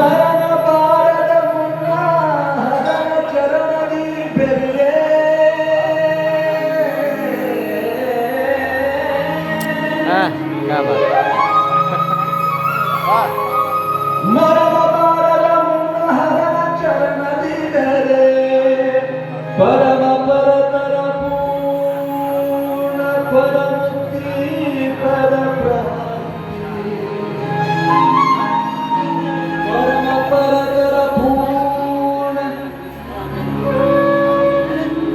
ಮರಣ ಬಾರದ ಮುನ್ನ ಹರನ ಚರಣದಿ ಬೆರೆಯೇ ಮರಣ ಬಾರದ ಮುನ್ನ ಹರನ ಚರಣದಿ ಬೆರೆ ಪರಮ ಪರತರ ಪೂರ್ಣ ಪರಮುಕ್ತಿ ಪರ ಪರಮ ಪರತರ ಪೂರ್ಣ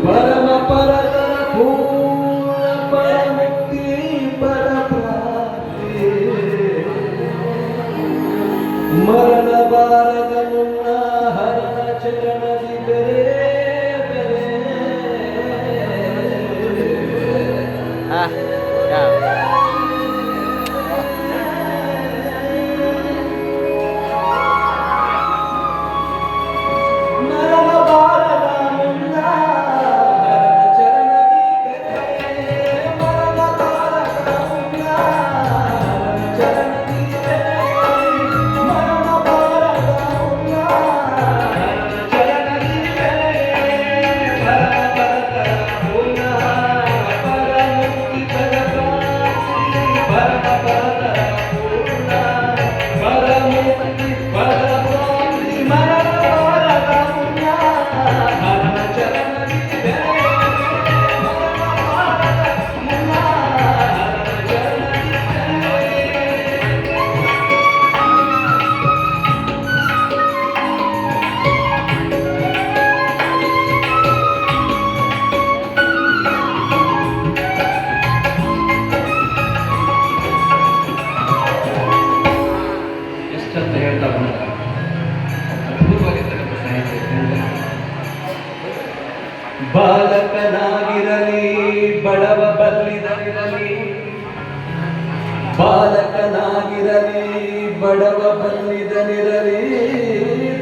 ಪರಮ ಪರತರ ಪೂರ್ಣ ಪರಮುಕ್ತಿ ಪರ ಪ್ರಾಪ್ತಿ ಮರಣ ಬಾರದ ಮುನ್ನ ಹರನ ಚರಣದಿ ಬೆರೆ ಬಾಲಕನಾಗಿರಲಿ ಬಡವ ಬಲ್ಲಿದನಿರಲಿ ಬಾಲಕನಾಗಿರಲಿ ಬಡವ ಬಲ್ಲಿದನಿರಲಿ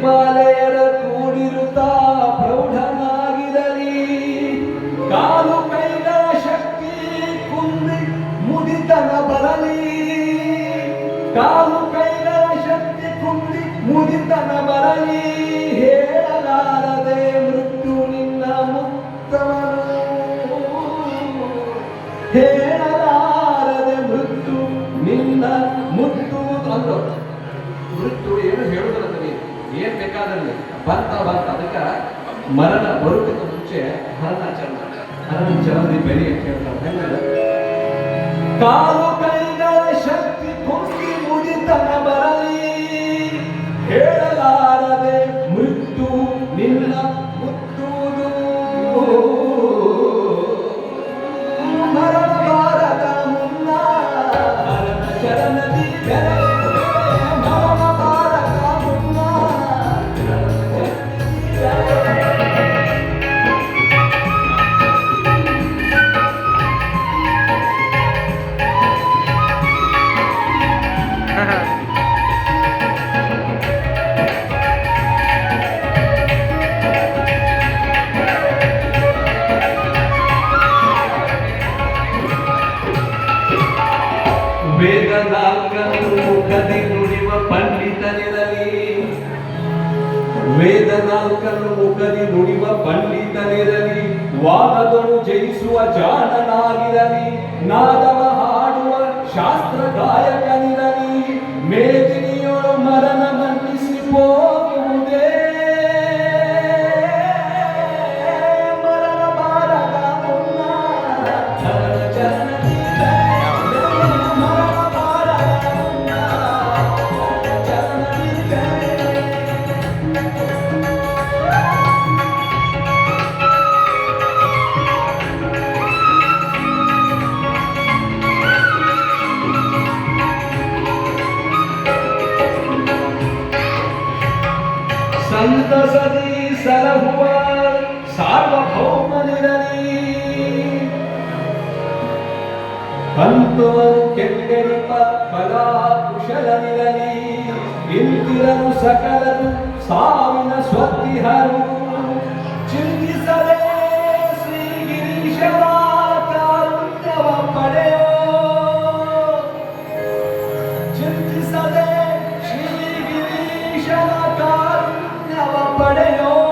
ಬಾಲೆಯರ ಕೂಡಿರುತ್ತಾ ಪ್ರೌಢನಾಗಿರಲಿ ಕಾಲು ಕೈಗಳ ಶಕ್ತಿ ಕುಂದಿ ಮುದಿತನ ಬರಲಿ ಕಾಲು ಕೈಗಳ ಶಕ್ತಿ ಕುಂದಿ ಮುದಿತನ ಬರಲಿ ಹೇಳಲಾರದೆ ಮೃತ್ಯು ನಿನ್ನ ಮುಕ್ತವನು ಹೇಳಲಾರದೆ ಮೃತ್ಯು ನಿನ್ನ ಮುತ್ತು ಅಂದ್ರು ಮೃತ್ಯು ಏನು ಹೇಳುವುದಲ್ಲ ನನಗೆ ಏನ್ ಬೇಕಾದಲ್ಲಿ ಬಂತ ಅದಕ್ಕೆ ಮರಣ ಬರುವುದಕ್ಕೆ ಮುಂಚೆ ಹರನ ಚರಣದಿ ಬೆಲೆ ಅಂತ ಹೇಳ್ತಾರೆ ಕಾಲು ಕೈಗಳ ಶಕ್ತಿ ಕುಂದಿ ಮುದಿತನ ಬರಲಿ ಹೇಳಲಾರದೆ ಮೃತ್ಯು ನಿನ್ನ ಮುತ್ತುವುದು ಮರಣ ಬಾರದ ಮುನ್ನ ಹರನ ಚರಣದಿ ಬೆರೆ ಮರಣ ಬಾರದ ಮುನ್ನ ಹರನ ಚರಣದಿ ವೇದ ನಾಲ್ಕನ್ನು ಮುಖದಿ ನುಡಿವ ಪಂಡಿತನಿರಲಿ ವೇದ ನಾಲ್ಕನ್ನು ಮುಖದಿ ನುಡಿವ ಪಂಡಿತನಿರಲಿ ವಾದದನು ಜಯಿಸುವ ಜಾಣನಾಗಿರಲಿ ನಾದವ ಹಾಡುವ ಶಾಸ್ತ್ರ ಗಾಯಕನಿರಲಿ ಮೇದಿನಿಯೊಳು ಮರಣ ಮನ್ನಿಸಿ ಹೋಗುವುದೇ ಮರಣ ಬಾರದ ಮುನ್ನ ಹರನ ಚರಣದಿ ಸಂತಸದಿ ಸಲಹುವ ಸಾರ್ವಭೌಮನಿರಲಿ ಅಂತವನು ಕೆಂಗೆಣಿಪ ಕಲಾ ಕುಶಲನಿರಲಿ ಇಂದಿರನು ಸಕಲರು ಸಾವಿನ ಸ್ವತ್ತಿಹರು ಚಿಂತಿಸಲೇ ಶ್ರೀಗಿರೀಶರ ಕಾರುಣ್ಯವ ಪಡೆಯೋ ಚಿಂತಿಸಲೇ ಶ್ರೀಗಿರೀಶ ಈಶನ ಕಾರುಣ್ಯವ ಪಡೆಯೋ